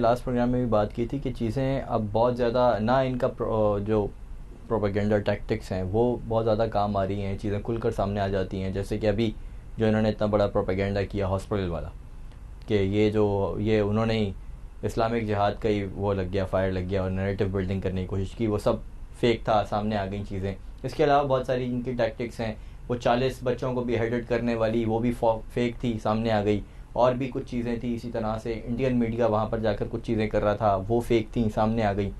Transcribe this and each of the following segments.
Last programme میں بھی بات کی تھی کہ چیزیں اب بہت زیادہ نہ ان کا جو پروپیگنڈا ٹیکٹکس ہیں وہ بہت زیادہ کام آ رہی ہیں, چیزیں کھل کر سامنے آ جاتی ہیں. جیسے کہ ابھی جو انہوں نے اتنا بڑا پروپیگنڈا کیا ہاسپٹل والا, کہ یہ انہوں نے ہی اسلامک جہاد کا ہی وہ لگ گیا, فائر لگ گیا اور نیریٹو بلڈنگ کرنے کی کوشش کی, وہ سب فیک تھا, سامنے آ گئی چیزیں. اس کے علاوہ بہت ساری ان کی ٹیکٹکس ہیں, وہ 40 بچوں کو بھی ہیڈٹ کرنے والی وہ بھی فیک تھی, سامنے آ گئی. اور بھی کچھ چیزیں تھیں اسی طرح سے, انڈین میڈیا وہاں پر جا کر کچھ چیزیں کر رہا تھا, وہ فیک تھیں, سامنے آ گئی.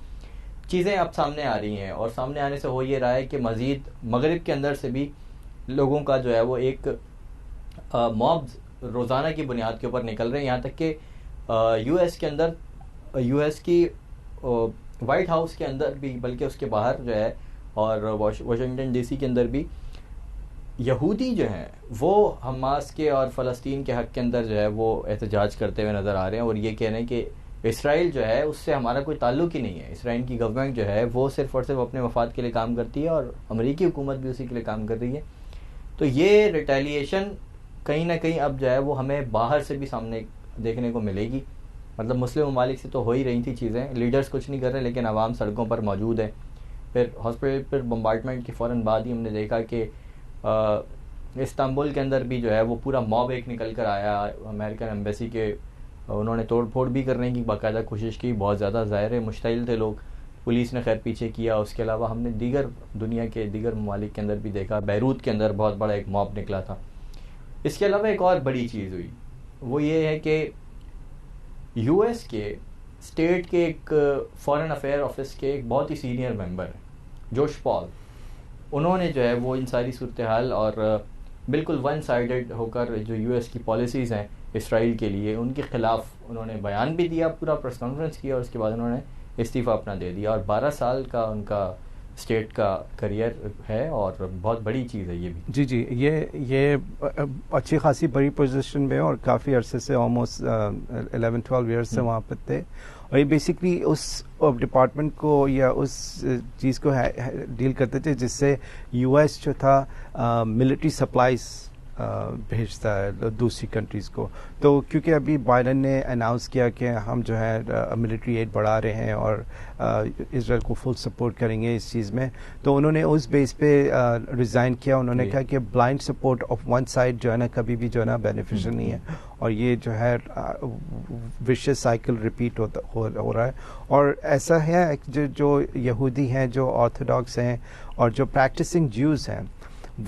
چیزیں اب سامنے آ رہی ہیں, اور سامنے آنے سے ہو یہ رہا ہے کہ مزید مغرب کے اندر سے بھی لوگوں کا جو ہے وہ ایک موبز روزانہ کی بنیاد کے اوپر نکل رہے ہیں. یہاں تک کہ یو ایس کے اندر, یو ایس کی وائٹ ہاؤس کے اندر بھی, بلکہ اس کے باہر جو ہے, اور واشنگٹن ڈی سی کے اندر بھی یہودی جو ہیں وہ حماس کے اور فلسطین کے حق کے اندر جو ہے وہ احتجاج کرتے ہوئے نظر آ رہے ہیں, اور یہ کہہ رہے ہیں کہ اسرائیل جو ہے اس سے ہمارا کوئی تعلق ہی نہیں ہے. اسرائیل کی گورنمنٹ جو ہے وہ صرف اور صرف اپنے مفاد کے لیے کام کرتی ہے, اور امریکی حکومت بھی اسی کے لیے کام کر رہی ہے. تو یہ ریٹیلیشن کہیں نہ کہیں اب جو ہے وہ ہمیں باہر سے بھی سامنے دیکھنے کو ملے گی. مطلب مسلم ممالک سے تو ہو ہی رہی تھی چیزیں, لیڈرز کچھ نہیں کر رہے, لیکن عوام سڑکوں پر موجود ہے. پھر ہاسپٹل پر بمبارڈمنٹ کے فوراً بعد ہی ہم نے دیکھا کہ استنبول کے اندر بھی جو ہے وہ پورا موب ایک نکل کر آیا, امریکن ایمبیسی کے انہوں نے توڑ پھوڑ بھی کرنے کی باقاعدہ کوشش کی. بہت زیادہ ظاہر ہے مشتعل تھے لوگ, پولیس نے خیر پیچھے کیا. اس کے علاوہ ہم نے دیگر دنیا کے دیگر ممالک کے اندر بھی دیکھا, بیروت کے اندر بہت بڑا ایک موب نکلا تھا. اس کے علاوہ ایک اور بڑی چیز ہوئی, وہ یہ ہے کہ یو ایس کے اسٹیٹ کے ایک فارن افیئر آفس کے ایک بہت ہی سینئر ممبر ہیں, جوش پال. انہوں نے جو ہے وہ ان ساری صورتحال اور بالکل ون سائیڈڈ ہو کر جو یو ایس کی پالیسیز ہیں اسرائیل کے لیے, ان کے خلاف انہوں نے بیان بھی دیا, پورا پریس کانفرنس کیا, اور اس کے بعد انہوں نے استعفیٰ اپنا دے دیا. اور 12 سال کا ان کا اسٹیٹ کا کریئر ہے, اور بہت بڑی چیز ہے یہ بھی. جی جی, یہ اچھی خاصی بڑی پوزیشن میں, اور کافی عرصے سے آلموسٹ 11-12 ایئرس سے وہاں پہ تھے. اور یہ بیسکلی اس ڈپارٹمنٹ کو یا اس چیز کو ڈیل کرتے تھے جس سے یو ایس جو تھا ملٹری سپلائز بھیجتا ہے دوسری کنٹریز کو. تو کیونکہ ابھی بائیڈن نے اناؤنس کیا کہ ہم جو ہے ملٹری ایڈ بڑھا رہے ہیں اور اسرائیل کو فل سپورٹ کریں گے اس چیز میں, تو انہوں نے اس بیس پہ ریزائن کیا. انہوں نے کہا کہ blind support of one side جو ہے نا کبھی بھی جو ہے نا بینیفیشل نہیں ہے, اور یہ جو ہے وشیس سائیکل ریپیٹ ہو رہا ہے. اور ایسا ہے جو یہودی ہیں, جو آرتھوڈاکس ہیں, اور جو پریکٹسنگ جیوز ہیں,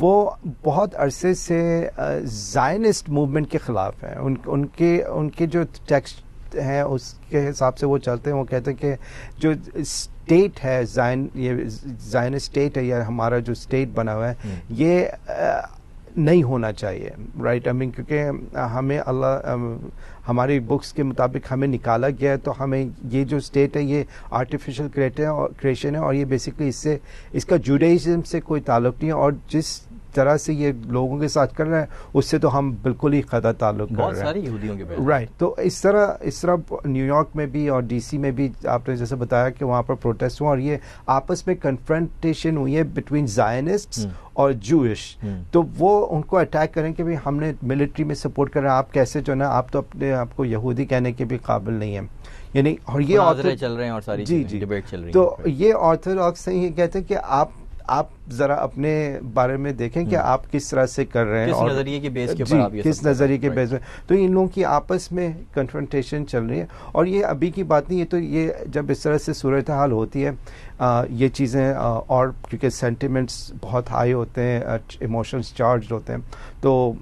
وہ بہت عرصے سے زائنسٹ موومنٹ کے خلاف ہیں. ان کے جو ٹیکسٹ ہیں اس کے حساب سے وہ چلتے ہیں. وہ کہتے ہیں کہ جو اسٹیٹ ہے یہ زائنسٹ اسٹیٹ ہے, یا ہمارا جو اسٹیٹ بنا ہوا ہے یہ نہیں ہونا چاہیے, رائٹ. کیونکہ ہمیں ہماری بکس کے مطابق ہمیں نکالا گیا ہے, تو ہمیں یہ جو اسٹیٹ ہے یہ آرٹیفیشل کریشن ہے, اور یہ بیسکلی اس کا جوڈائزم سے کوئی تعلق نہیں ہے. اور جس طرح سے یہ لوگوں کے ساتھ کر رہے ہیں اس سے تو ہم بالکل ہی قطع تعلق کر رہے ہیں, بہت ساری یہودیوں کے پاس, رائٹ. تو اس طرح نیو یارک میں بھی اور ڈی سی میں بھی آپ نے جیسے بتایا کہ وہاں پر پروٹیسٹ ہوا, اور یہ آپس میں کنفرنٹیشن ہوئی ہے بٹوین زائنسٹس اور جوئش. تو وہ ان کو اٹیک کریں کہ ہم نے ملٹری میں سپورٹ کر رہے ہیں, آپ کیسے جو ہے نا آپ تو اپنے آپ کو یہودی کہنے کے بھی قابل نہیں ہیں. یعنی اور یہ چل رہے ہیں اور ساری ڈیبیٹ چل رہی ہے. تو یہ آرتھوڈاکس یہ کہتے ہیں کہ آپ ذرا اپنے بارے میں دیکھیں کہ آپ کس طرح سے کر رہے ہیں, کس نظریے کے بیس کے اوپر آپ یہ کس نظریے کے بیس میں. تو ان لوگوں کی آپس میں کنفرنٹیشن چل رہی ہے, اور یہ ابھی کی بات نہیں ہے. تو یہ جب اس طرح سے صورتحال ہوتی ہے, یہ چیزیں, اور کیونکہ سینٹیمنٹس بہت ہائی ہوتے ہیں, ایموشنس چارجڈ ہوتے ہیں, تو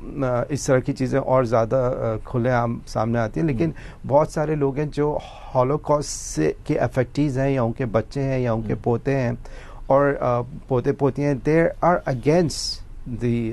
اس طرح کی چیزیں اور زیادہ کھلے عام سامنے آتی ہیں. لیکن بہت سارے لوگ ہیں جو ہولوکاسٹ کے افیکٹیز ہیں, یا ان کے بچے ہیں, یا ان کے پوتے ہیں, اور پوتے پوتی ہیں, دیر آر اگینسٹ دی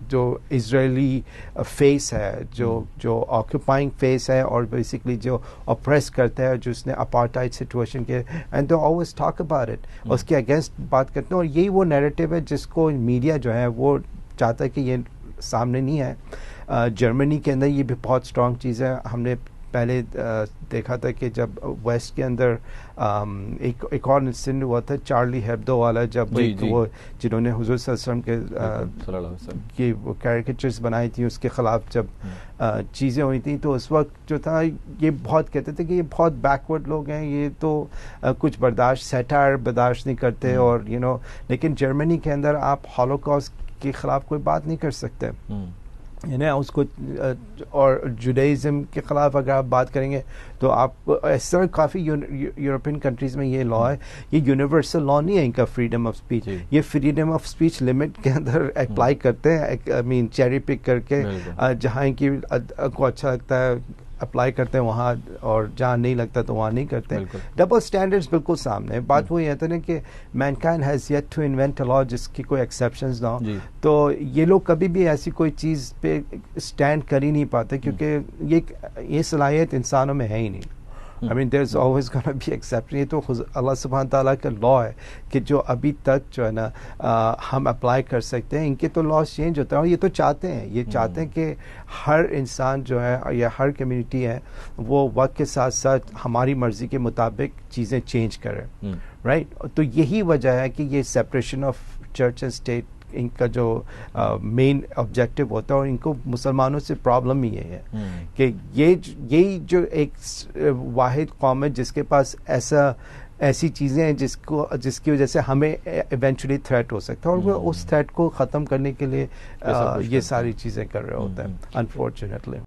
جو اسرائیلی فیس ہے, جو آکوپائنگ فیس ہے, اور بیسکلی جو اپریس کرتا ہے, جو اس نے اپارٹائڈ سچویشن کے, and they always talk about it, اس کے اگینسٹ بات کرتے ہیں. اور یہی وہ نیریٹو ہے جس کو میڈیا جو ہے وہ چاہتا ہے کہ یہ سامنے نہیں ہے. جرمنی کے اندر یہ بھی بہت اسٹرانگ چیز ہے. ہم نے پہلے دیکھا تھا کہ جب ویسٹ کے اندر ایک اور انسیڈنٹ ہوا تھا چارلی ہیبدو والا, جب وہ جنہوں نے حضور صلی اللہ علیہ وسلم کی وہ کیریکیچرز بنائی تھیں اس کے خلاف جب چیزیں ہوئی تھیں, تو اس وقت جو تھا یہ بہت کہتے تھے کہ یہ بہت بیکورڈ لوگ ہیں, یہ تو کچھ سیٹائر برداشت نہیں کرتے, اور لیکن جرمنی کے اندر آپ ہولوکاسٹ کے خلاف کوئی بات نہیں کر سکتے, اس کو, اور جوڈائزم کے خلاف اگر آپ بات کریں گے تو آپ اس طرح کافی یورپین کنٹریز میں یہ لا ہے, یہ یونیورسل لا نہیں ہے ان کا فریڈم آف اسپیچ, یہ فریڈم آف اسپیچ لمٹ کے اندر اپلائی کرتے ہیں, چیری پک کر کے جہاں کی کو اچھا لگتا ہے اپلائی کرتے ہیں وہاں, اور جہاں نہیں لگتا تو وہاں نہیں کرتے. ڈبل اسٹینڈرڈس بالکل سامنے. بات وہ یہ ہے نا کہ mankind has yet to invent a law جس کی کوئی ایکسیپشنز نہ ہو, تو یہ لوگ کبھی بھی ایسی کوئی چیز پہ اسٹینڈ کر ہی نہیں پاتے, کیونکہ یہ صلاحیت انسانوں میں ہے ہی نہیں. I mean there's always gonna be exception. یہ تو اللہ سبحانہ تعالیٰ کا لا ہے کہ جو ابھی تک جو ہے نا ہم اپلائی کر سکتے ہیں, ان کے تو لاس چینج ہوتا ہے, اور یہ تو چاہتے ہیں, یہ چاہتے ہیں کہ ہر انسان جو ہے یا ہر کمیونٹی ہے وہ وقت کے ساتھ ساتھ ہماری مرضی کے مطابق چیزیں چینج کرے, رائٹ. تو یہی وجہ ہے کہ یہ separation of church and state ان کا جو مین آبجیکٹو ہوتا ہے, اور ان کو مسلمانوں سے پرابلم ہی یہ ہے کہ یہی جو ایک واحد قوم ہے جس کے پاس ایسی چیزیں ہیں جس کی وجہ سے ہمیں ایونچولی تھریٹ ہو سکتا ہے, اور وہ اس تھریٹ کو ختم کرنے کے لیے یہ ساری چیزیں کر رہے ہوتے ہیں, انفارچونیٹلی.